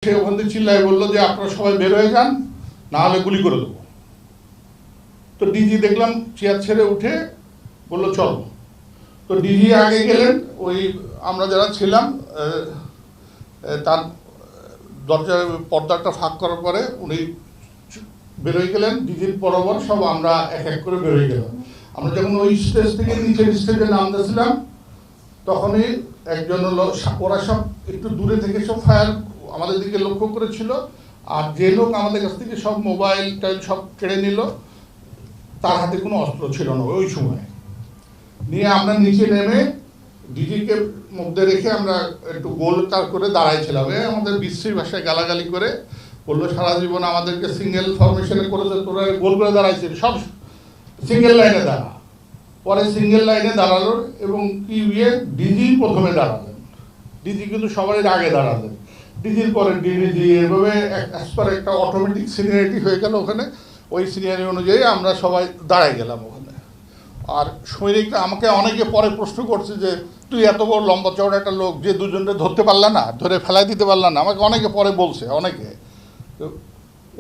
উঠে ওখান থেকে চিল্লায় বললো যে আপনারা সবাই বের হয়ে যান, না হলে গুলি করে দেবো। তো ডিজি দেখলাম চেয়ার ছেড়ে উঠে বললো চলো। তো ডিজি আগে গেলেন, ওই আমরা যারা ছিলাম তার দরজার পর্দাটা ফাঁক করার পরে উনি বেরোয় গেলেন, ডিজির বরাবর সব আমরা এক এক করে বেরোয় গেলাম। আমরা যখন ওই স্টেজ থেকে নিচের স্টেজে নামতেছিলাম তখনই একজন হলো, ওরা সব একটু দূরে থেকে সব ফায়ার আমাদের দিকে লক্ষ্য করেছিল, আর যে লোক আমাদের কাছ থেকে সব মোবাইল টাইল সব কেড়ে নিল তার হাতে কোনো অস্ত্র ছিল না ওই সময়। নিয়ে আমরা নিচে নেমে ডিজিকে মধ্যে রেখে আমরা একটু গোল কার করে দাঁড়াইছিলাম। আমাদের বিশ্রী ভাষায় গালাগালি করে বললো সারা জীবন আমাদেরকে সিঙ্গেল ফরমেশনে করেছে, তোরা গোল করে দাঁড়াইছিস, সব সিঙ্গেল লাইনে দাঁড়া। পরে সিঙ্গেল লাইনে দাঁড়ালো এবং কি ডিজি প্রথমে দাঁড়ালেন, ডিজি কিন্তু সবাই আগে দাঁড়ালেন, ডিজির পরে ডিজি, এভাবে একটা অটোমেটিক সিনিয়রিটি হয়ে গেল ওখানে। ওই সিনিয়রিটি অনুযায়ী আমরা সবাই দাঁড়াই গেলাম ওখানে। আর সৈনিকরা আমাকে অনেকে পরে প্রশ্ন করছে যে তুই এত বড় লম্বা চওড়া একটা লোক, যে দুজনকে ধরতে পারলা না, ধরে ফেলাই দিতে পারলা না, আমাকে অনেকে পরে বলছে। অনেকে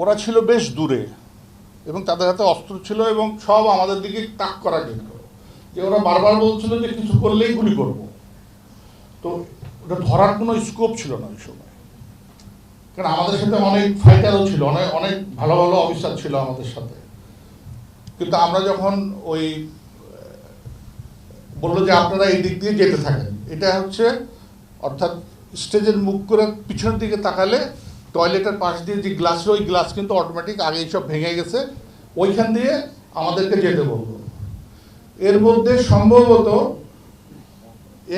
ওরা ছিল বেশ দূরে এবং তাদের হাতে অস্ত্র ছিল এবং সব আমাদের দিকে তাক করা কিন্তু, যে ওরা বারবার বলছিল যে কিছু করলেই গুলি করব। তো ওটা ধরার কোনো স্কোপ ছিল না ওই সময়, কারণ আমাদের সাথে অনেক ফাইটারও ছিল, অনেক অনেক ভালো ভালো অফিসার ছিল আমাদের সাথে। কিন্তু আমরা যখন ওই বললো যে আপনারা এই দিক দিয়ে যেতে থাকেন, এটা হচ্ছে অর্থাৎ স্টেজের মুখ করে পিছনের দিকে তাকালে টয়লেটের পাশ দিয়ে যে গ্লাস, ওই গ্লাস কিন্তু অটোমেটিক আগেই সব ভেঙে গেছে, ওইখান দিয়ে আমাদেরকে যেতে বললো। এর মধ্যে সম্ভবত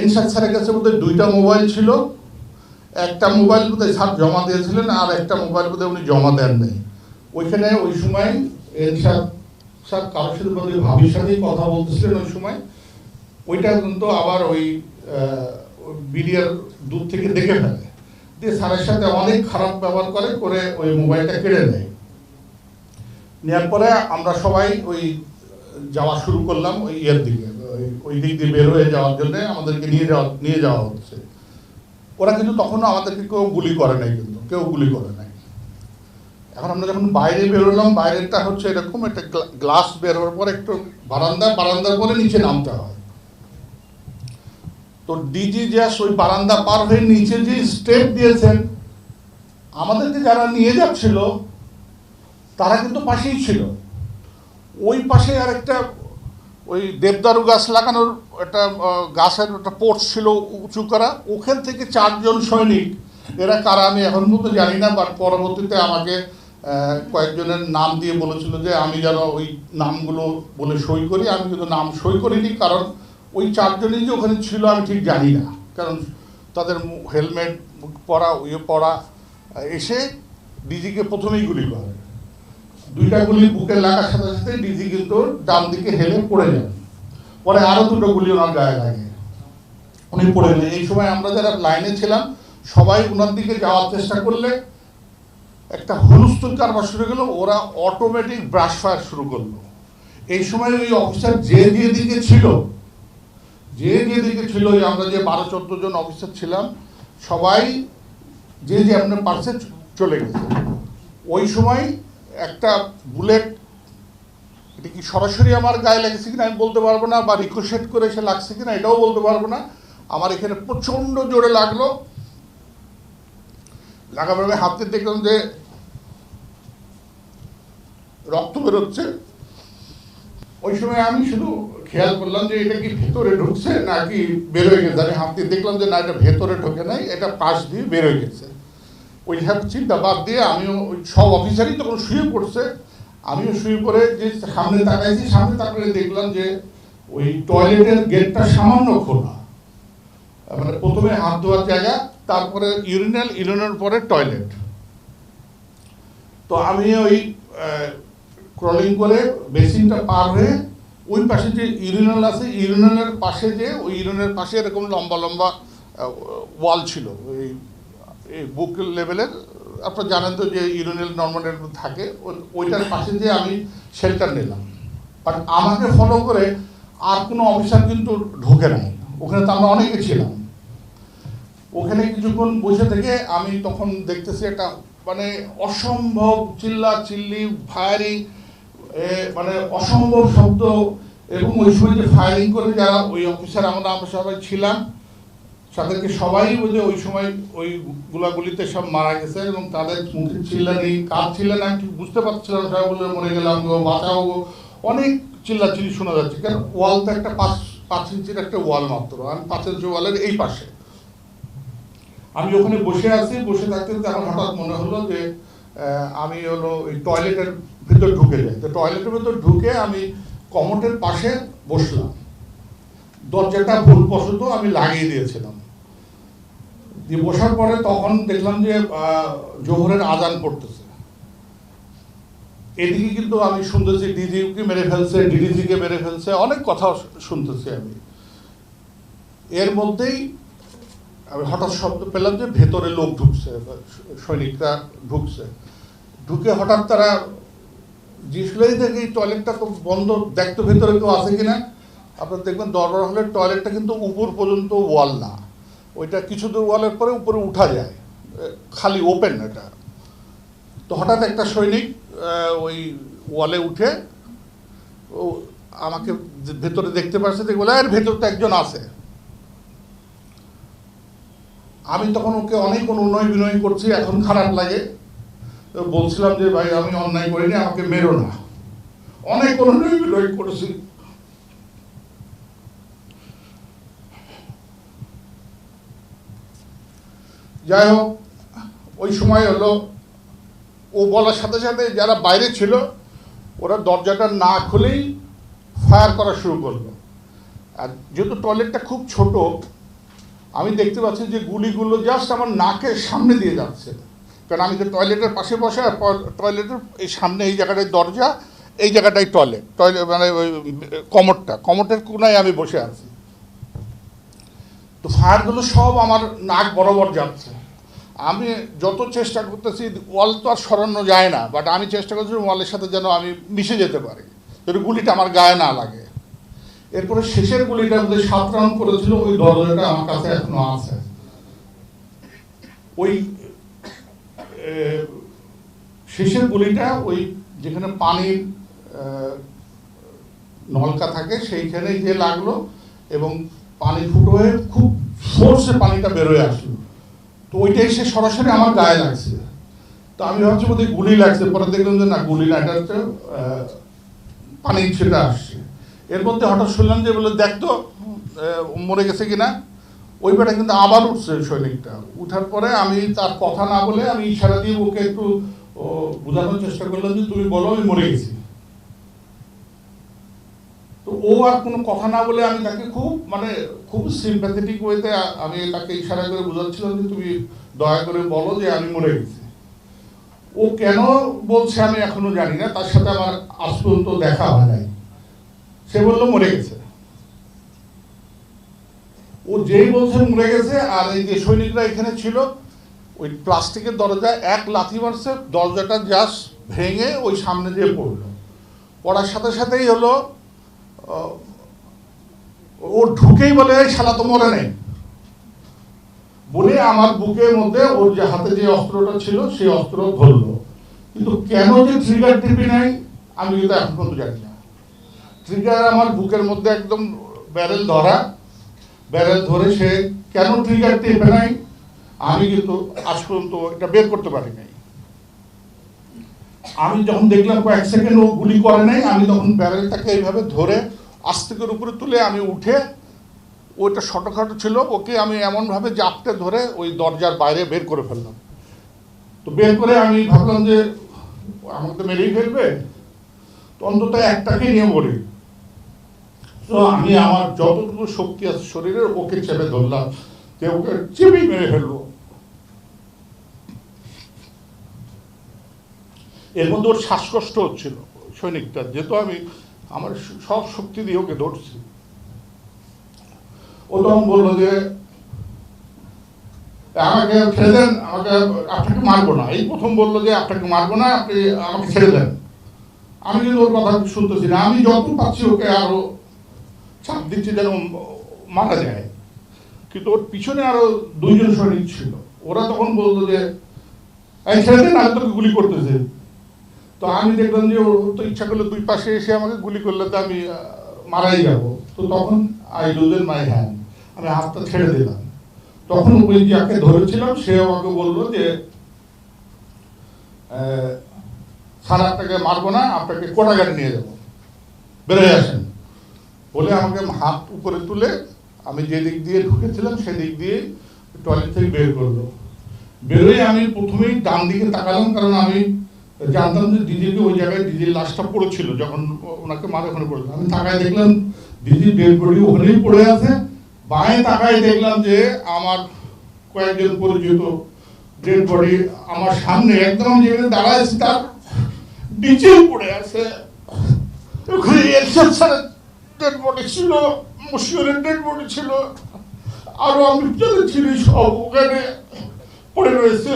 এনসাদ স্যারের কাছে বোধহয় 2টা মোবাইল ছিল, একটা মোবাইল বোধহয় স্যার জমা দিয়েছিলেন আর একটা মোবাইল বোধহয় উনি জমা দেন নাই। ওইখানে ওই সময় এনসাদ স্যার কারোর সাথে বোধহয় ভাবির সাথেই কথা বলতেছিলেন ওই সময়। ওইটা কিন্তু আবার ওই বিডিআর দূর থেকে দেখে ফেলে, দিয়ে স্যারের সাথে অনেক খারাপ ব্যবহার করে ওই মোবাইলটা কেড়ে নেয়। নেওয়ার পরে আমরা সবাই ওই যাওয়া শুরু করলাম ওই দিকে, ওই দিক দিয়ে বের হয়ে যাওয়ার জন্য আমাদেরকে নিয়ে যাওয়া হচ্ছে। ওরা কিন্তু তখনও আমাদেরকে কেউ গুলি করে নাই, কিন্তু কেউ গুলি করে নাই। এখন আমরা যখন বাইরে বেরোলাম, বাইরেটা হচ্ছে এরকম একটা গ্লাস বের হওয়ার পর একটু বারান্দার পরে নিচে নামতে হয়। তো ডিজি জাস্ট ওই বারান্দা পার হয়ে নিচে যে স্টেপ দিয়েছেন, আমাদেরকে যারা নিয়ে যাচ্ছিল তারা কিন্তু পাশেই ছিল। ওই পাশে আর একটা ওই দেবদারু গাছ লাগানোর একটা গাছের একটা পোর্চ ছিল উঁচু করা, ওখান থেকে 4 জন সৈনিক, এরা কারা আমি এখন পর্যন্ত জানি না, বাট পরবর্তীতে আমাকে কয়েকজনের নাম দিয়ে বলেছিল যে আমি যেন ওই নামগুলো বলে সই করি। আমি কিন্তু নাম সই করিনি, কারণ ওই 4 জনই যে ওখানে ছিল আমি ঠিক জানি না, কারণ তাদের হেলমেট পরা এসে ডিজিকে প্রথমেই গুলি করে। 2টা গুলি বুকে লাগার সাথে সাথে ডিজি কিন্তু ডান দিকে হেলে পড়ে যান, পরে আরও 2টো গুলি ওনার গায়ে লাগে, উনি পড়ে নেন। এই সময় আমরা যারা লাইনে ছিলাম সবাই ওনার দিকে যাওয়ার চেষ্টা করলে একটা হুলস্থুল কারবার শুরু গেল, ওরা অটোমেটিক ব্রাশ ফায়ার শুরু করলো। এই সময় ওই অফিসার যে দিকে ছিল, আমরা যে 12-14 জন অফিসার ছিলাম সবাই যে আপনার পার্সে চলে গেছে। ওই সময় একটা বুলেট, এটা কি সরাসরি আমার গায়ে লেগেছে কিনা আমি বলতে পারবো না, বা রিকোশেট করে এসে লাগছে কিনা এটাও বলতে পারবো না। আমার এখানে প্রচণ্ড জোরে লাগলো, লাগার পরে হাতে দেখলাম যে রক্ত বেরোচ্ছে। ওই সময় আমি শুধু খেয়াল করলাম যে এটা কি ভেতরে ঢুকছে নাকি বের হয়ে গেছে। আমি হাত দিয়ে দেখলাম যে না, এটা ভেতরে ঢোকে নাই, এটা পাশ দিয়ে বের হয়ে গেছে। ওই সব চিন্তা বাদ দিয়ে আমিও ওই সব অফিসারই তখন শুয়ে পড়ছে, আমিও শুয়ে পড়ে যে সামনে তাকাইছি, সামনে তাকালে দেখলাম যে ওই টয়লেটের গেটটা সামান্য খোলা, মানে প্রথমে হাত ধোয়ার জায়গা, তারপরে ইউরিনের পরে টয়লেট। তো আমি ওই ক্রলিং করে বেসিনটা পার হয়ে ওই পাশে যে ইউরিনাল আছে, ইউরিনালের পাশে যে ওই ইউরিনের পাশে এরকম লম্বা লম্বা ওয়াল ছিল, ওই বুক লেভেলের, আপনারা জানেন তো যে ইউরিনাল নর্মাল থাকে, ওইটার পাশে যে আমি শেল্টার নিলাম। বাট আমাকে ফলো করে আর কোনো অফিসার কিন্তু ঢোকে নাই ওখানে, তো আমরা অনেকে ছিলাম। ওখানে কিছুক্ষণ বসে থেকে আমি তখন দেখতেছি একটা মানে অসম্ভব চিল্লা চিল্লি ফায়ারিং, মানে অসম্ভব শব্দ। এবং ওই সময় যে ফায়ারিং করে যারা ওই অফিসার আমরা সবাই ছিলাম তাদেরকে সবাই বুঝে ওই সময় ওই গোলাগুলিতে সব মারা গেছে এবং তাদের মুখে চিল্লানি কাজ ছিলেন আমি ঠিক বুঝতে পারছিলাম, সবাই বলে মরে গেলাম গো বাঁচাও গো, অনেক চিল্লাচিল্লি শোনা যাচ্ছে। কারণ ওয়াল তো একটা 5 ইঞ্চির একটা ওয়াল মাত্র, আমি 5 ইঞ্চি ওয়ালের এই পাশে আমি ওখানে বসে আছি। বসে থাকতে আমার হঠাৎ মনে হলো যে আমি হলো ওই টয়লেটের ভিতর ঢুকে যাই। তো টয়লেটের ভিতর ঢুকে আমি কমোডের পাশে বসলাম, দরজাটা ভুলবশত আমি লাগিয়ে দিয়েছিলাম। দিয়ে বসার পরে তখন দেখলাম যে জোহরের আজান পড়তেছে। এদিকে কিন্তু আমি শুনতেছি ডিজিকে মেরে ফেলছে, ডিডিজিকে মেরে ফেলছে, অনেক কথা শুনতেছি আমি। এর মধ্যেই আমি হঠাৎ শব্দ পেলাম যে ভেতরে লোক ঢুকছে, সৈনিকরা ঢুকছে। ঢুকে হঠাৎ তারা জিজ্ঞেস থেকে এই টয়লেটটা তো বন্ধ, দেখতো ভেতরে কেউ আছে কিনা। আপনারা দেখবেন দরবার হলের টয়লেটটা কিন্তু উপর পর্যন্ত ওয়াল না, ওইটা কিছু দূর ওয়ালের পরে উপরে উঠা যায়, খালি ওপেন এটা। তো হঠাৎ একটা সৈনিক ওই ওয়ালে উঠে ও আমাকে ভেতরে দেখতে পাচ্ছে, দেখে বলে এর ভেতর তো একজন আছে। আমি তখন ওকে অনেক অনুনয় বিনয় করছি, এখন খারাপ লাগে, বলছিলাম যে ভাই আমি অন্যায় করিনি, আমাকে মেরো না, অনেক অনুনয় বিনয় করেছি। যাই হোক, ওই সময় হলো ও বলার সাথে সাথে যারা বাইরে ছিল ওরা দরজাটা না খুলেই ফায়ার করা শুরু করলো। আর যেহেতু টয়লেটটা খুব ছোট, আমি দেখতে পাচ্ছি যে গুলিগুলো জাস্ট আমার নাকের সামনে দিয়ে যাচ্ছে। কারণ আমি তো টয়লেটের পাশে বসে, আর টয়লেটের এই সামনে এই জায়গাটায় দরজা, এই জায়গাটায় টয়লেট মানে ওই কমোডের কোনায় আমি বসে আছি। তো ফায়ারগুলো সব আমার নাক বরাবর যাচ্ছে। আমি যত চেষ্টা করতেছি, ওয়াল তো আর সরানো যায় না, বাট আমি চেষ্টা করছি ওয়ালের সাথে যেন আমি মিশে যেতে পারি, যেন গুলিটা আমার গায়ে না লাগে। এরপরে শেষের গুলিটা আমাদের 7 রাউন্ড করেছিল, ওই দরজাটা আমার কাছে এখনো আছে। ওই শেষের গুলিটা ওই যেখানে পানির নলকা থাকে সেইখানে যে লাগলো এবং পানি ফুটো হয়ে খুব ফোর্সে পানিটা বেরোয় আসলো। তো ওইটা এসে সরাসরি আমার গায়ে লাগছে। তো আমি ভাবছি বোধহয় গুলি লাগছে, পরে দেখলাম যে না, গুলি না, এটা হচ্ছে পানি ছেটে আসছে। এর মধ্যে হঠাৎ শুনলাম যে বলে দেখতো মরে গেছে কিনা। ওই বেটা কিন্তু আবার উঠছে সৈনিকটা। উঠার পরে আমি তার কথা না বলে আমি ইশারা দিয়ে ওকে একটু বোঝানোর চেষ্টা করলাম যে তুমি বলো আমি মরে গেছি। তো ও আর কোনো কথা না বলে আমি তাকে খুব সিম্প্যাথেটিক ওয়েতে আমি তাকে ইশারা করে বোঝাচ্ছিলাম যে তুমি দয়া করে বলো যে আমি মরে গেছি। ও কেন বলছে আমি এখনো জানি না, তার সাথে আমার আজ পর্যন্ত দেখা হয় নাই। সে বললো মরে গেছে। ও যেই বলছে মরে গেছে, আর এই যে সৈনিকরা এখানে ছিল ওই প্লাস্টিকের দরজা এক লাথি মারছে, দরজাটা জাস্ট ভেঙে ওই সামনে দিয়ে পড়লো। পড়ার সাথে সাথেই হলো ও ঢুকেই বলে এই শালা তো মরে নেই বলে আমার বুকের মধ্যে ওর যে হাতে যে অস্ত্রটা ছিল সেই অস্ত্র ধরলো। কিন্তু কেন যে ট্রিগার টিপি নাই আমি কিন্তু এখন পর্যন্ত জানি না। ট্রিগার আমার বুকের মধ্যে একদম ব্যারেল ধরে সে কেন ট্রিগার টিপে নাই আমি কিন্তু আজ পর্যন্ত এটা বের করতে পারি নাই। আমি যখন দেখলাম কয়েক সেকেন্ড ও গুলি করে নাই, আমি তখন ব্যারেলটাকে এইভাবে ধরে আস্তে করে উপরে তুলে আমি উঠে, ওইটা ছোটোখাটো ছিল, ওকে আমি এমনভাবে জাপটে ধরে ওই দরজার বাইরে বের করে ফেললাম। তো বের করে আমি ভাবলাম যে আমাকে তো মেরেই ফেলবে, তো অন্তত একটাকে নিয়ে মরি। তো আমি আমার যতটুকু শক্তি আছে শরীরের ওকে চেপে ধরলাম, যে ওকে চেপেই মেরে ফেলবো। এর মধ্যে ওর শ্বাসকষ্ট হচ্ছিল সৈনিকটা, যেহেতু আমি আমার সব শক্তি দিয়ে ওকে ধরছি। ও তখন বললো যে আমাকে ছেড়ে দেন, আপনাকে মারবো না। এই প্রথম বললো যে আপনাকে মারবো না, আপনি আমাকে ছেড়ে দেন। আমি কিন্তু ওর কথা শুনতেছি না, আমি যত পাচ্ছি ওকে আরো চাপ দিচ্ছি যেন মারা যায়। কিন্তু ওর পিছনে আরো 2 জন সৈনিক ছিল। ওরা তখন বলতো যে এই ছেড়ে দেন, আমি তোকে গুলি করতেছে। তো আমি দেখলাম যে ও তো ইচ্ছা করলে 2 পাশে এসে আমাকে গুলি করলে তো আমি মারাই যাব। তো তখন আই লুজেন মাই হ্যান্ড, আমি হাতটা ছেড়ে দিলাম। তখন ওই যাকে ধরেছিলাম সে আমাকে বললো যে স্যার আপনাকে মারবো না, আপনাকে কোটাগারে নিয়ে যাবো, বেরোয় আসেন বলে আমাকে হাত উপরে তুলে আমি যে দিক দিয়ে ঢুকেছিলাম সেদিক দিয়ে টয়লেট থেকে বের করলো। বেরোয় আমি প্রথমেই ডান দিকে তাকালাম, কারণ আমি জানতাম যে দিদিকে ওই জায়গায় দিদির লাশটা পড়েছিল, যখন ওনাকে মারে ওখানে পড়েছিল। আমি তাকায় দেখলাম দিদির ডেড বডি ওখানেই পড়ে আছে। বাঁয়ে তাকায় দেখলাম যে আমার কয়েকজন পরিচিত ডেড বডি আমার সামনে একদম যেখানে দাঁড়াইছি তার নিচেও পড়ে আছে। ওখানে এরশাদ স্যারের ডেড বডি ছিল, মুশিউরের ডেড বডি ছিল, আরো আমি যাদের ছিলি সব ওখানে পড়ে রয়েছে।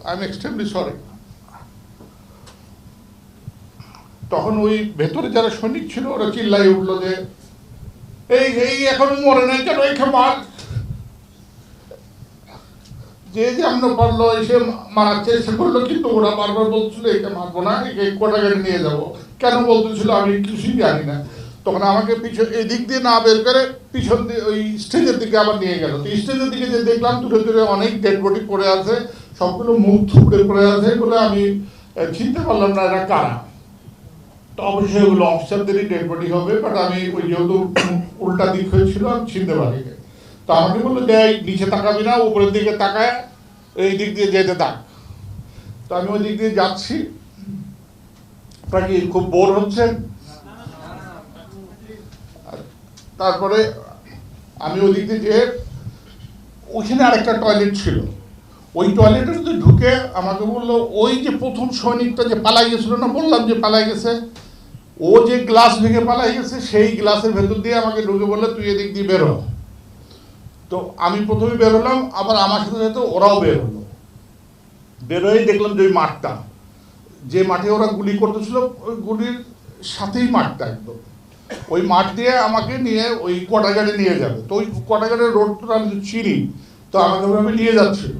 I'm extremely sorry. তখন ওই ভেতরে যারা সৈনিক ছিল ওরা চিল্লাই উঠলো যে এই এই এখনো মরে নাই কেন, এখানে মার। যে যে আমরা পারলো এসে মারার চেষ্টা করলো, কিন্তু ওরা বারবার বলছিল একে মারবো না, একে কোটাগারে নিয়ে যাবো। কেন বলতেছিল আমি কিছুই জানি না। তখন আমাকে পিছন এই দিক দিয়ে না বের করে পিছন দিয়ে ওই স্টেজের দিকে আবার নিয়ে গেল। তো স্টেজের দিকে যে দেখলাম দূরে দূরে অনেক ডেড বডি পড়ে আছে, সবগুলো মুখ থুবড়ে পড়ে আছে বলে আমি চিনতে পারলাম না এরা কারা। তো অবশ্যই ওগুলো অফিসারদেরই ডেড বডি হবে, বাট আমি ওই যেহেতু উল্টা দিক হয়েছিল আমি চিনতে পারি। তো আমাকে বললো যে নিচে তাকাবি না, উপরের দিকে তাকায় এই দিক দিয়ে যেতে থাক। তো আমি ওই দিক দিয়ে যাচ্ছি। আপনারা কি খুব বোর হচ্ছেন? তারপরে আমি ওই দিক দিয়ে যে ওইখানে আরেকটা টয়লেট ছিল, ওই টয়লেটের মধ্যে ঢুকে আমাকে বললো ওই যে প্রথম সৈনিকটা যে পালাই গেছিল না, বললাম যে পালাই গেছে, ও যে গ্লাস ভেঙে পালাই গেছে সেই গ্লাসের ভেতর দিয়ে আমাকে ঢুকে বললো তুই এদিক দিয়ে বেরো। তো আমি প্রথমে বেরোলাম, আবার আমার সাথে সাথে ওরাও বের হলো। বেরোই দেখলাম যে ওই মাঠটা, যে মাঠে ওরা গুলি করতেছিল ওই গুলির সাথেই মাঠটা একদম, ওই মাঠ দিয়ে আমাকে নিয়ে ওই কোটাগারে নিয়ে যাবে। তো ওই কোটাগারের রোডটা আমি চিনি, তো আমাকে আমি নিয়ে যাচ্ছিল।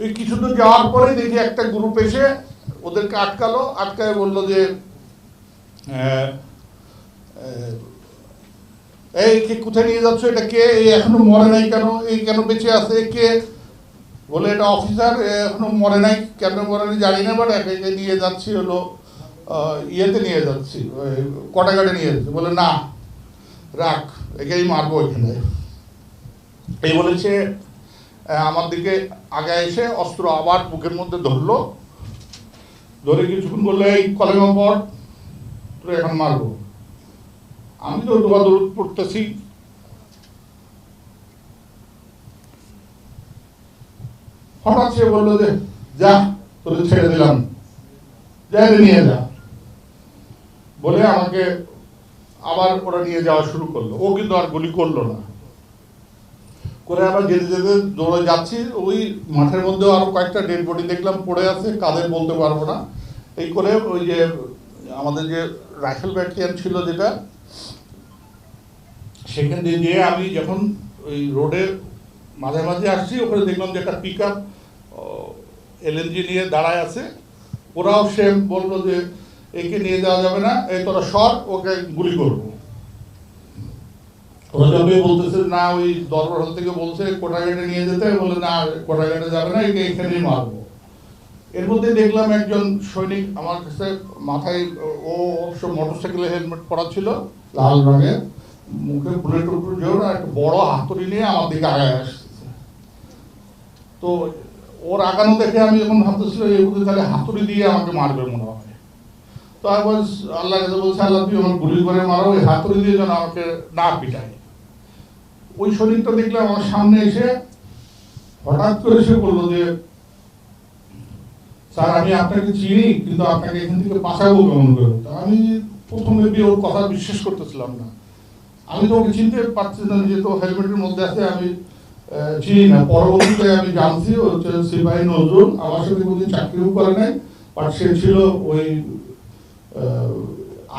ওই কিছু দূর যাওয়ার পরে দেখি একটা গ্রুপ এসে ওদেরকে আটকালো, আটকায় বললো যে এই কে কোথায় নিয়ে যাচ্ছ, এটা কে, এই এখনো মরে নাই কেন, এই কেন বেঁচে আছে কে? বলে এটা অফিসার, এখনো মরে নাই, কেন মরে নাই জানি না, বাট একে নিয়ে যাচ্ছি হলো ইয়েতে নিয়ে যাচ্ছি, ওই কোটাগারে নিয়ে যাচ্ছি। বলে না রাখ, একেই মারবো এখানে। এই বলেছে আমার দিকে আগে এসে অস্ত্র আবার বুকের মধ্যে ধরলো, ধরে কিছুক্ষণ বললো এই কলেমা পর, তোর এখন মারবো। আমি তো দোয়া দৌড় পড়তেছি। হঠাৎ সে বললো যে যা তোকে ছেড়ে দিলাম, যাই নিয়ে যা বলে আমাকে আবার ওরা নিয়ে যাওয়া শুরু করলো। ও কিন্তু আর গুলি করলো না, করে আবার যেতে যেতে দৌড়ে যাচ্ছি। ওই মাঠের মধ্যে আরো কয়েকটা ডেড বডি দেখলাম পড়ে আছে, কাদের বলতে পারবো না। এই করে ওই যে আমাদের যে রাইফেল ব্যাটালিয়ন ছিল যেটা, সেখান দিয়ে গিয়ে আমি যখন ওই রোডে মাঝে মাঝে আসছি, ওখানে দেখলাম যে একটা পিক আপ এলএনজি নিয়ে দাঁড়ায় আছে। ওরাও সেম বললো যে একে নিয়ে যাওয়া যাবে না, এই তোরা সর, ওকে গুলি করবো। ওরা যবে বলতেছে না, ওই দরবার হল থেকে বলছে কোটাঘাটে নিয়ে যেতে, বলে না কোটাঘাটে যাবে না, একে এখানেই মারবো। এর মধ্যে দেখলাম একজন সৈনিক আমার কাছে মাথায়, ও অবশ্য মোটরসাইকেলে হেলমেট পরা ছিল লাল রঙের, মুখে বুলেট উপর জোর, আর একটা বড় হাতুড়ি নিয়ে আমার দিকে আগায় আসতেছে। তো ওর আগানো দেখে আমি যখন ভাবতেছিল এই বুঝে তাহলে হাতুড়ি দিয়ে আমাকে মারবে মনে হয়। তো আমি আল্লাহ কাছে বলছি, আল্লাহ তুই আমার গুলি করে মারো, ওই হাতুড়ি দিয়ে যেন আমাকে না পিটায়। ওই সৈনিকটা দেখলাম আমার সামনে এসে হঠাৎ করে এসে বললো যে স্যার আমি আপনাকে চিনি, কিন্তু আপনাকে এখান থেকে বাঁচাবো কেমন করে? আমি প্রথমে ওর কথা বিশ্বাস করতেছিলাম না। আমি তো ওকে চিনতে পারছি না, যেহেতু হেলমেটের মধ্যে আছে আমি চিনি না। পরবর্তীতে আমি জানছি ও হচ্ছে সিপাহী নজরুল, আমার সাথে কোনোদিন চাকরিও করে নাই, বাট সে ছিল ওই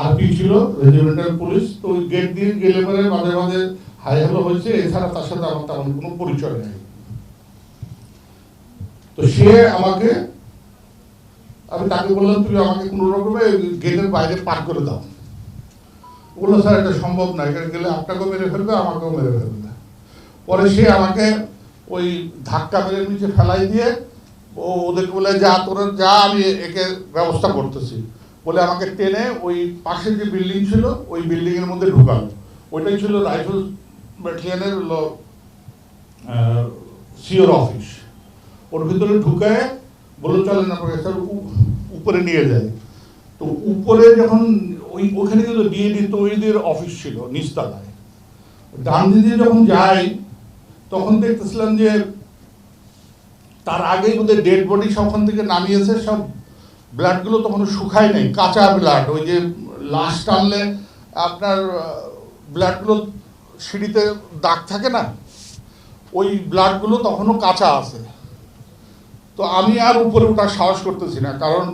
আরপি ছিল, রেজিমেন্টাল পুলিশ। তো ওই গেট দিয়ে গেলে পরে মাঝে মাঝে হাই হ্যালো হয়েছে, এছাড়া তার সাথে আমার তেমন কোনো পরিচয় নেই। তো সে আমাকে, আমি তাকে বললাম তুমি আমাকে কোনো রকমে গেটের বাইরে পার করে দাও। বললো স্যার এটা সম্ভব না, এখানে গেলে আপনাকেও মেরে ফেলবে আমাকেও মেরে ফেলবে। পরে সে আমাকে ওই ধাক্কা মেরে নিচে ফেলাই দিয়ে ওদেরকে বলে যা তোরা যা, আমি একে ব্যবস্থা করতেছি বলে আমাকে টেনে ওই পাশে যে বিল্ডিং ছিল ওই বিল্ডিং এর মধ্যে ঢুকালো। ওইটাই ছিল রাইফেল ব্যাটালিয়নের সিওর অফিস। ওর ভিতরে ঢুকায় বললো চলেন আপনাকে স্যার উপরে নিয়ে যায়। তো উপরে যখন ওখানে কিন্তু ডিএডি তৈরিদের অফিস ছিল নিচতলায়, ডান দিকে যখন যাই তখন দেখতেছিলাম যে তার আগেই ওদের ডেড বডি সবখান থেকে নামিয়েছে, সব ব্লাডগুলো তখন শুকায় নেই, কাঁচা ব্লাড। ওই যে লাশ টানলে আপনার ব্লাডগুলো সিঁড়িতে দাগ থাকে না, ওই ব্লাডগুলো তখনও কাঁচা আছে। তো আমি আর উপরে ওঠার সাহস করতেছি না, কারণ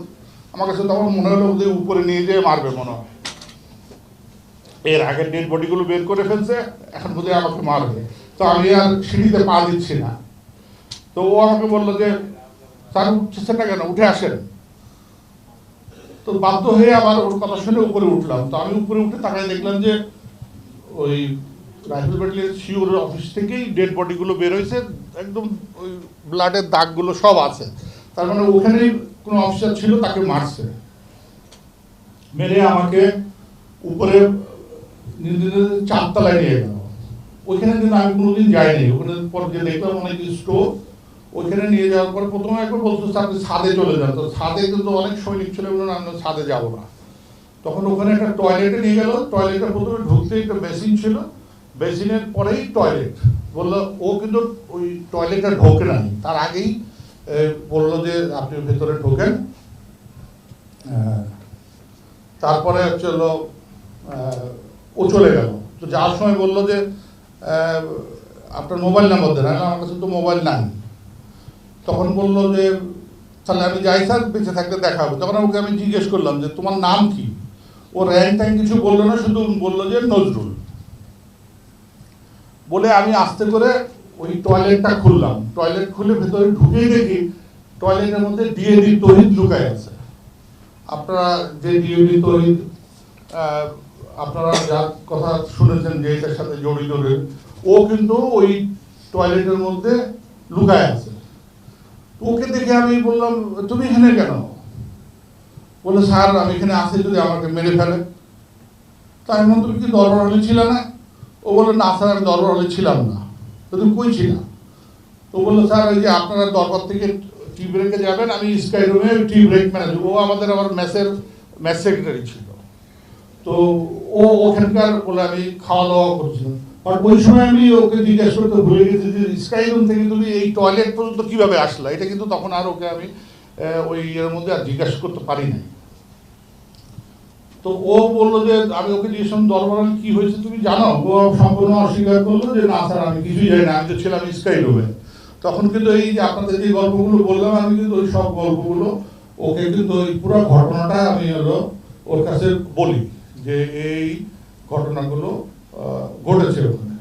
আমার কাছে তখন মনে হলো ওদের উপরে নিয়ে যেয়ে মারবে মনে হয়। এর আগের ডেড বডিগুলো বের করে ফেলছে, এখন বোধহয় আমাকে মারবে। তো আমি আর সিঁড়িতে পা দিচ্ছি না। তো ও আমাকে বললো যে স্যার উঠছেন না কেন, উঠে আসেন। তো বাধ্য হয়ে আবার ওর কথা শুনে উপরে উঠলাম। তো আমি উপরে উঠে তাকায় দেখলাম যে ওই রাইফেল ব্যাটালিয়ন সিওর অফিস থেকেই ডেড বডিগুলো বের হয়েছে, একদম ওই ব্লাডের দাগগুলো সব আছে। তার মানে ওখানেই কোনো অফিসার ছিল, তাকে মারছে। মেরে আমাকে উপরে 4 তলায় নিয়ে গেল। ওইখানে কিন্তু আমি কোনোদিন যাইনি। ওখানে পর যে দেখলাম অনেক স্টোর, ওইখানে নিয়ে যাওয়ার পর প্রথমে একবার বলতো আপনি ছাদে চলে যান। তো ছাদে কিন্তু অনেক সৈনিক ছিল, বললেন আমি ছাদে যাবো না। তখন ওখানে একটা টয়লেটে নিয়ে গেল। টয়লেটে প্রথমে ঢুকতেই একটা বেসিন ছিল, বেসিনের পরেই টয়লেট। বললো ও কিন্তু ওই টয়লেটটা ঢোকে নাই, তার আগেই বললো যে আপনি ভেতরে ঢোকেন। তারপরে হলো ও চলে গেল। তো যাওয়ার সময় বললো যে আপনার মোবাইল নাম্বার দেন। আমার কাছে তো মোবাইল নাই। তখন বললো যে তাহলে আমি যাই স্যার, বেঁচে থাকতে দেখা হবে। তখন ওকে আমি জিজ্ঞেস করলাম যে তোমার নাম কি। ও র্যাঙ্ক ট্যাঙ্ক কিছু বললো না, শুধু বললো যে নজরুল। বলে আমি আস্তে করে ওই টয়লেটটা খুললাম। টয়লেট খুলে ভেতরে ঢুকেই দেখি টয়লেটের মধ্যে ডিএডি তহিদ লুকায় আছে। আপনারা যে ডিএডি তহিদ আপনারা যার কথা শুনেছেন যে এটার সাথে জড়িত, ও কিন্তু ওই টয়লেটের মধ্যে লুকায় আছে। ওকে দেখে আমি বললাম তুমি এখানে কেন? বললো স্যার আমি এখানে আসি যদি আমাকে মেরে ফেলে। তাই আমি তুমি কি দরবার হলে ছিল না? ও বললো না স্যার আমি দরবার হলে ছিলাম না। তো তুমি কই ছিলা? তো বললো স্যার ওই যে আপনারা দরবার থেকে টি ব্রেকে যাবেন, আমি স্কাই রুমে টি ব্রেক ম্যানেজার। ও আমাদের আবার ম্যাচ সেক্রেটারি ছিল। তো ও ওখানকার বলে আমি খাওয়া দাওয়া করছিলাম। আর ওই সময় আমি ওকে জিজ্ঞেস করতে ভুলে গেছি যে স্কাই রুম থেকে তুমি এই টয়লেট পর্যন্ত কীভাবে আসলা। এটা কিন্তু তখন আর ওকে আমি ওই এর মধ্যে আর জিজ্ঞাসা করতে পারি নাই। তো ও বললো যে আমি ওকে জিজ্ঞেস দরবার কি হয়েছে তুমি জানো? ও সম্পূর্ণ অস্বীকার করলো যে না স্যার আমি কিছুই জানি না, আমি তো ছিলাম স্কাই রুমে। তখন কিন্তু এই যে আপনাদের যে গল্পগুলো বললাম, আমি কিন্তু ওই সব গল্পগুলো ওকে কিন্তু ওই পুরো ঘটনাটা আমি হলো ওর কাছে বলি যে এই ঘটনাগুলো ঘটেছে ওখানে।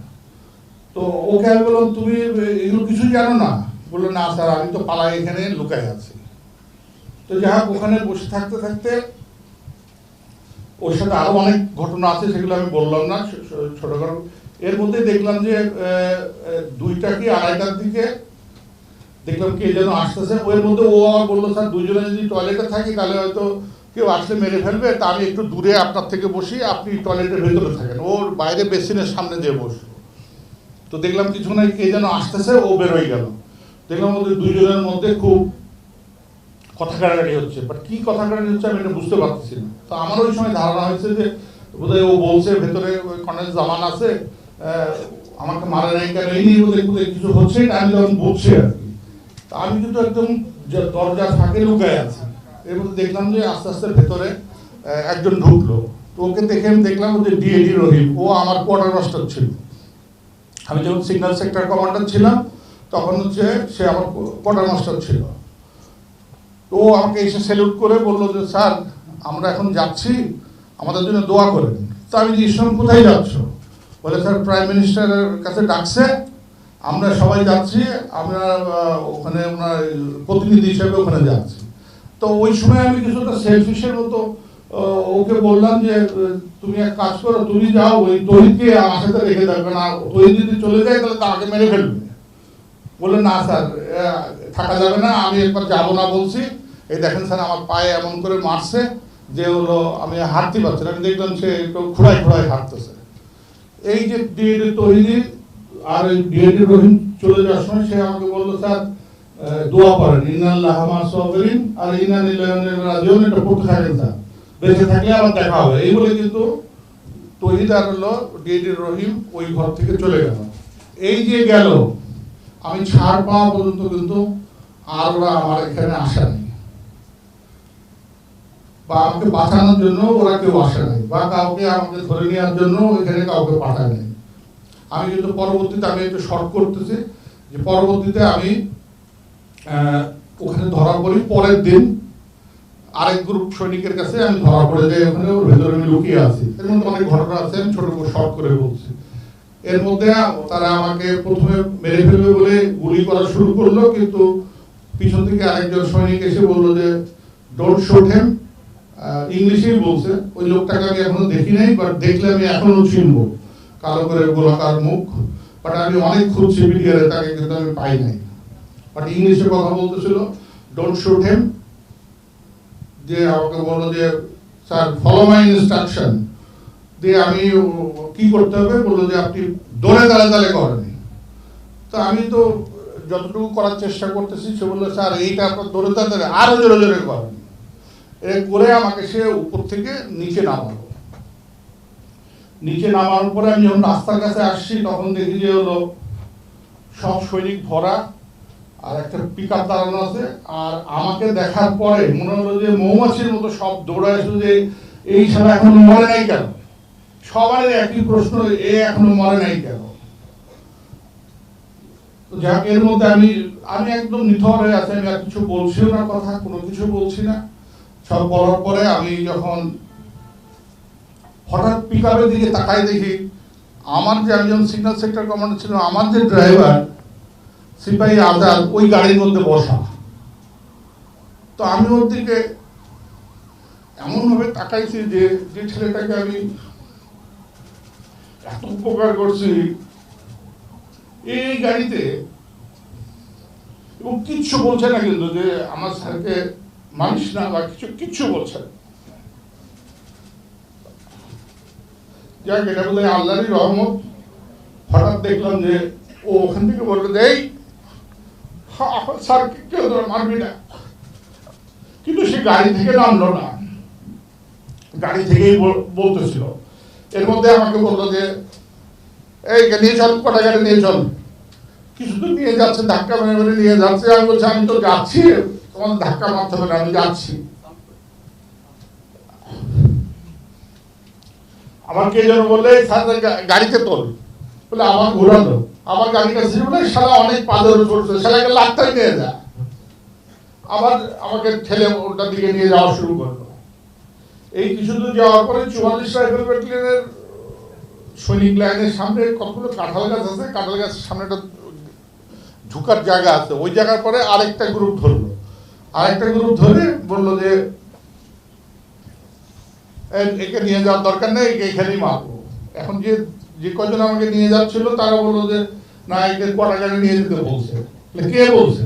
তো ওকে আমি বললাম তুমি এগুলো কিছুই জানো না? বললো না স্যার আমি তো পালাই এখানে লুকায় আছি। তো যাই হোক ওখানে বসে থাকতে থাকতে ওর সাথে আরো অনেক ঘটনা আছে, সেগুলো আমি বললাম না, ছোটখাটো। এর মধ্যে দেখলাম যে 2টা কি 2:30টার দিকে দেখলাম কে যেন আসতেছে। ওর মধ্যে ও আমার বললো স্যার দুজনে যদি টয়লেটে থাকি তাহলে হয়তো কেউ আসলে মেরে ফেলবে, তা আমি একটু দূরে আপনার থেকে বসি, আপনি টয়লেটের ভেতরে থাকেন। ওর বাইরে বেসিনের সামনে দিয়ে বসলো। তো দেখলাম কিছুক্ষণ আগে কে যেন আসতেছে, ও বেরোয় গেল। দেখলাম ওদের দুজনের মধ্যে খুব কথা কাটাকাটি হচ্ছে, বাট কি কথা কাটাকাটি হচ্ছে আমি এটা বুঝতে পারতেছি না। তো আমার ওই সময় ধারণা হয়েছে যে বোধহয় ও বলছে ভেতরে কর্নেল জামান আছে, আমাকে মারে নাই কেন, এই নিয়ে বোধহয় কিছু হচ্ছে, এটা আমি যখন বুঝছি আর কি। তা আমি কিন্তু একদম দরজার ফাঁকে লুকায় আছি। এর মধ্যে দেখলাম যে আস্তে আস্তে ভেতরে একজন ঢুকলো। তো ওকে দেখে আমি দেখলাম যে ডিএডি রহিম, ও আমার কোয়ার্টার মাস্টার ছিল। আমি যখন সিগন্যাল সেক্টর কমান্ডার ছিলাম তখন হচ্ছে সে আমার কোয়ার্টার মাস্টার ছিল। তো ও আমাকে এসে স্যালুট করে বললো যে স্যার আমরা এখন যাচ্ছি, আমাদের জন্য দোয়া করেন। তো আমি জিজ্ঞেস কোথায় যাচ্ছ? বলে স্যার প্রাইম মিনিস্টারের কাছে ডাকছে, আমরা সবাই যাচ্ছি, আমরা ওখানে ওনার প্রতিনিধি হিসেবে ওখানে যাচ্ছি। তো ওই সময় আমি কিছুটা সেলফিশের মতো ওকে বললাম যে তুমি এক কাজ করো, তুমি যাও, ওই তহিদকে আমার সাথে রেখে দেবে না, তহিদ যদি চলে যায় তাহলে তাকে মেরে ফেলবে। বললেন না স্যার থাকা যাবে না, আমি একবার যাবো না বলছি, এই দেখেন স্যার আমার পায়ে এমন করে মারছে যে হলো আমি হাঁটতে পারছি না। আমি দেখলাম সে একটু ঘোড়ায় ঘোড়ায় হাঁটতেছে। এই যে ডিএডি তহিদি আর ওই ডিএডি রহিম চলে যাওয়ার সময় সে আমাকে বললো স্যার দোয়া করেন, ইন্নাল্লাহ মা সাবিরিন আর ইন্না লিল্লাহি ওয়া ইন্না ইলাইহি রাজিউন, এটা পড়তে থাকেন স্যার, বেঁচে থাকলে আবার দেখা হবে। এই বলে কিন্তু তহিদ আর হলো ডিএডি রহিম ওই ঘর থেকে চলে গেল। এই যে গেল, আমি ছাড় পাওয়া পর্যন্ত কিন্তু আর ওরা আমার এখানে আসা নেই, বা আমাকে বাঁচানোর জন্য ওরা কেউ আসে নাই, বা কাউকে আমাকে ধরে নেওয়ার জন্য এখানে কাউকে পাঠায় নাই। আমি কিন্তু পরবর্তীতে আমি একটু শর্ট করতেছি যে পরবর্তীতে আমি ওখানে ধরা পড়ি। পরের দিন আরেক গ্রুপ সৈনিকের কাছে আমি ধরা পড়ে যাই, ওখানে ওর ভেতরে আমি লুকিয়ে আছি। এর মধ্যে অনেক ঘটনা আছে, আমি ছোট করে শর্ট করে বলছি। এর মধ্যে তারা আমাকে প্রথমে মেরে ফেলবে বলে গুলি করা শুরু করলো, কিন্তু পিছন থেকে আরেকজন সৈনিক এসে বললো যে ডোন্ট শুট হিম, ইংলিশেই বলছে। ওই লোকটাকে আমি এখনো দেখি নাই, বাট দেখলে আমি এখনো চিনবো, কালো করে গোলাকার মুখ। বাট আমি অনেক খুঁজছি মিডিয়ারে, তাকে কিন্তু আমি পাই নাই। বাট ইংলিশে কথা বলতেছিল, ডোন্ট শুট হিম। যে আমাকে বললো যে স্যার ফলো মাই ইনস্ট্রাকশন। দিয়ে আমি কি করতে হবে বললো যে আপনি দৌড়ে তালে তালে করেনি। তো আমি তো যতটুকু করার চেষ্টা করতেছি, সে বললো স্যার এইটা আপনার দৌড়ে তালে আরো জোরে জোরে করেন। এ করে আমাকে সে উপর থেকে নিচে নামালো। নিচে নামার পরে আমি যখন রাস্তার কাছে আসছি, তখন দেখি যে হলো সব সৈনিক ভরা, আর একটা পিক আপ দাঁড়ানো আছে। আর আমাকে দেখার পরে মনে হলো যে মৌমাছির মতো সব দৌড়ায় আসলো যে এই সারা এখনো মরে নাই কেন। সবার একই প্রশ্ন, এ এখনো মরে নাই কেন। যাক, এর মধ্যে আমি একদম নিথর হয়ে আছি, আমি আর কিছু বলছিও না, কথা কোনো কিছু বলছি না। সব বলার পরে আমি যখন হঠাৎ পিক আপের দিকে তাকাই, দেখি আমার যে আমি যখন সিগন্যাল সেক্টর কমান্ডার ছিল, আমার যে ড্রাইভার সিপাহী আজাদ ওই গাড়ির মধ্যে বসা। তো আমি ওর দিকে এমন ভাবে তাকাইছি যে যে ছেলেটাকে আমি এত উপকার করছি এই গাড়িতে, এবং কিচ্ছু বলছে না কিন্তু যে আমার স্যারকে মানিস না বা কিচ্ছু বলছে না। যাক, এটা বলে আল্লাহরই রহমত। হঠাৎ দেখলাম যে ও ওখান থেকে বললো যে এই স্যারকে কেউ তোরা মারবি না, কিন্তু সে গাড়ি থেকে নামলো না, গাড়ি থেকেই বলতেছিল। এর মধ্যে আমাকে বললো যে এই নিয়ে চল, কটা গাড়ি নিয়ে চল। কিছু তো নিয়ে যাচ্ছে, ধাক্কা মেরে মেরে নিয়ে যাচ্ছে। আমি বলছি আমি তো যাচ্ছি, তোমাদের ধাক্কা মারতে হবে না, আমি যাচ্ছি। আমার কে যেন বললে গাড়িতে তোল, বলে আমার ঘোরালো, আমার গাড়িটা ছিল বলে সারা অনেক পাদর চলছে, সারাকে লাখটাই নিয়ে যায়। আবার আমাকে ঠেলে ওটার দিকে নিয়ে যাওয়া শুরু করলো। এই কিছুদূর যাওয়ার পরে 44 রাইফেল ব্যাটালিয়নের সৈনিক লাইনের সামনে কতগুলো কাঁঠাল গাছ আছে, কাঁঠাল গাছের সামনে একটা ঢুকার জায়গা আছে। ওই জায়গার পরে আরেকটা গ্রুপ ধরলো, আরেকটা গ্রুপ ধরে বললো যে একে নিয়ে যাওয়ার দরকার নেই, একে এখানেই মারবো। এখন যে কজন আমাকে নিয়ে যাচ্ছিল তারা বললো যে না, একে কটা গাড়ি নিয়ে যেতে বলছে। কে বলছে?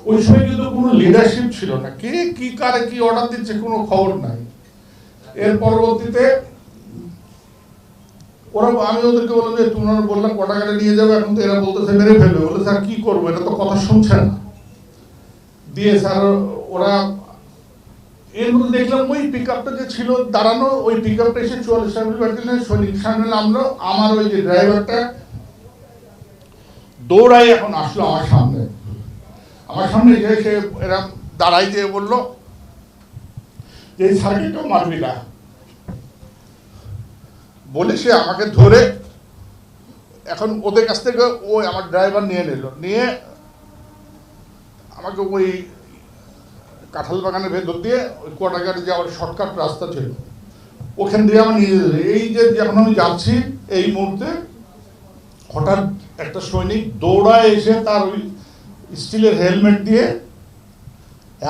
ওই সময় কিন্তু কোনো লিডারশিপ ছিল না, কে কি কারে কি অর্ডার দিচ্ছে কোনো খবর নাই। এর পরবর্তীতে ওরা, আমি ওদেরকে বললাম যে তোমরা বললাম কটা গাড়ি নিয়ে যাবে, এখন তো এরা বলতেছে মেরে ফেলবে। বলে স্যার কি করবো, এটা তো কথা শুনছে না। দিয়ে স্যার ওরা, এর মধ্যে দেখলাম ওই পিক আপটা যে ছিল দাঁড়ানো, ওই পিক আপটা এসে 44 রাইফেল ব্যাটালিয়নের সৈনিক সামনে নামলো। আমার ওই যে ড্রাইভারটা দৌড়াই এখন আসলো আমার সামনে। আমার সামনে যে সে এরা দাঁড়াই দিয়ে বললো যে এই স্যারকে কেউ মারবি না বলে সে আমাকে ধরে এখন ওদের কাছ থেকে ওই আমার ড্রাইভার নিয়ে নিল, নিয়ে আমাকে ওই কাঁঠাল বাগানের ভেতর দিয়ে ওই কোয়ার্টারঘাটে যাওয়ার শর্টকাট রাস্তা ছিল, ওখান দিয়ে আমার নিয়ে যেত। এই যে যখন আমি যাচ্ছি এই মুহূর্তে হঠাৎ একটা সৈনিক দৌড়ায় এসে তার ওই স্টিলের হেলমেট দিয়ে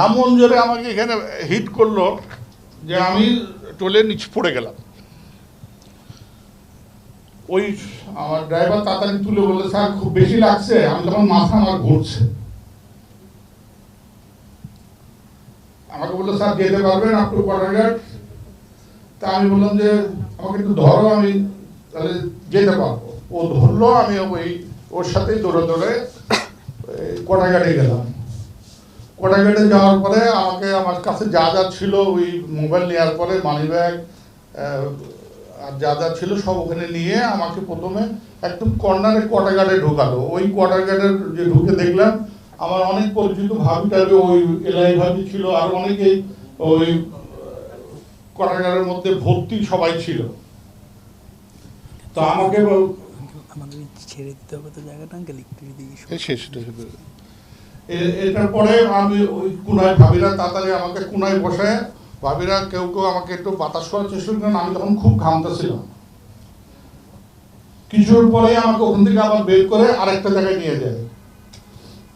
এমন জোরে আমাকে এখানে হিট করলো যে আমি টলের নিচে পড়ে গেলাম। ওই আমার ড্রাইভার তাড়াতাড়ি তুলে বললে, স্যার খুব বেশি লাগছে। আমি তখন মাথা আমার ঘুরছে, আমাকে বললো স্যার যেতে পারবেন আপনি কোয়ার্টারঘাট? তা আমি বললাম যে আমাকে একটু ধরো, আমি তাহলে যেতে পারবো। ও ধরলো, আমি ওই ওর সাথেই দৌড়ে দৌড়ে কোয়ার্টারঘাটে গেলাম। কোয়ার্টারঘাটে যাওয়ার পরে আমাকে আমার কাছে যা যা ছিল, ওই মোবাইল নেওয়ার পরে মানি ব্যাগ আর যা যা ছিল সব ওখানে নিয়ে আমাকে প্রথমে একদম কর্নারে কোয়ার্টারঘাটে ঢোকালো। ওই কোয়ার্টারঘাটের যে ঢুকে দেখলাম আমার অনেক পরিচিত ভাবি টাবি, ওই এলাই ভাবি ছিল, আর অনেকেই ওই কোয়ার্টারঘাটের মধ্যে ভর্তি সবাই ছিল। তো আমাকে ছেড়ে দিতে হবে তো জায়গাটা, এটার পরে আমি ওই কুনায় ভাবিরা তাড়াতাড়ি আমাকে কুনায় বসায়, ভাবিরা কেউ কেউ আমাকে একটু বাতাস করার চেষ্টা করেন। আমি তখন খুব ঘামতেছিলাম। কিছুর পরে আমাকে ওখান থেকে আবার বের করে আরেকটা জায়গায় নিয়ে যায়।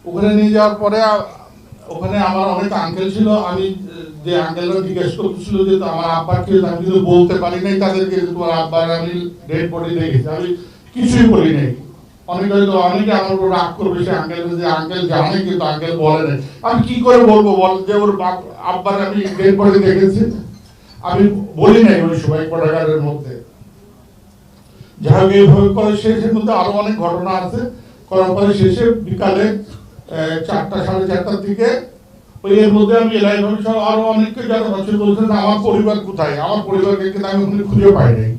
ওখানে নিয়ে যাওয়ার পরে ওখানে আমার অনেক আঙ্কেল ছিল। আমি যে আঙ্কেলরা জিজ্ঞেস করতেছিল যে আমার আব্বার কে, আমি কিন্তু বলতে পারি নাই তাদেরকে তোমার আব্বার আমি ডেড বডি দেখেছি। আমি কিছুই বলি নাই। অনেকে আমার উপর রাগ করবে সে আঙ্কেল, যে আঙ্কেল জানে কিন্তু আঙ্কেল বলে নাই। আমি কি করে বলবো বল যে ওর আব্বার আমি ডেড বডি দেখেছি? আমি বলি নাই ওই সময় কোয়ার্টারঘাটের মধ্যে। যাই হোক এইভাবে করে শেষের মধ্যে আরো অনেক ঘটনা আছে। করার পরে শেষে বিকালে 4টা সাড়ে 4টার দিকে ওই এর মধ্যে আমি এলাই ভাবি সহ আরো অনেককে যারা হচ্ছে বলছেন আমার পরিবার কোথায়, আমার পরিবারকে কিন্তু আমি ওখানে খুঁজে পাই নাই।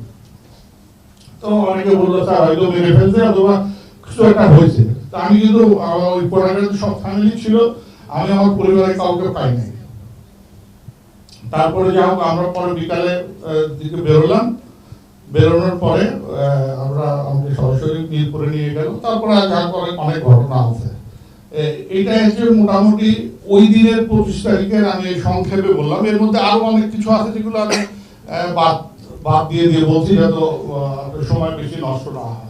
তো অনেকে বললো স্যার হয়তো মেরে ফেলছে অথবা কিছু একটা হয়েছে। তা আমি কিন্তু ওই কোয়ার্টারঘাটে সব ফ্যামিলি ছিল, আমি আমার পরিবারের কাউকে পাই নাই। তারপরে যা হোক আমরা পরে বিকালে দিকে বেরোলাম। বেরোনোর পরে আমরা আমাকে সরাসরি মিরপুরে নিয়ে গেল। তারপরে তারপরে অনেক ঘটনা আছে। এইটা হচ্ছে মোটামুটি ওই দিনের 25 তারিখের আমি সংক্ষেপে বললাম। এর মধ্যে আরো অনেক কিছু আছে যেগুলো আমি বাদ দিয়ে বলছি, যাতে সময় বেশি নষ্ট না হয়।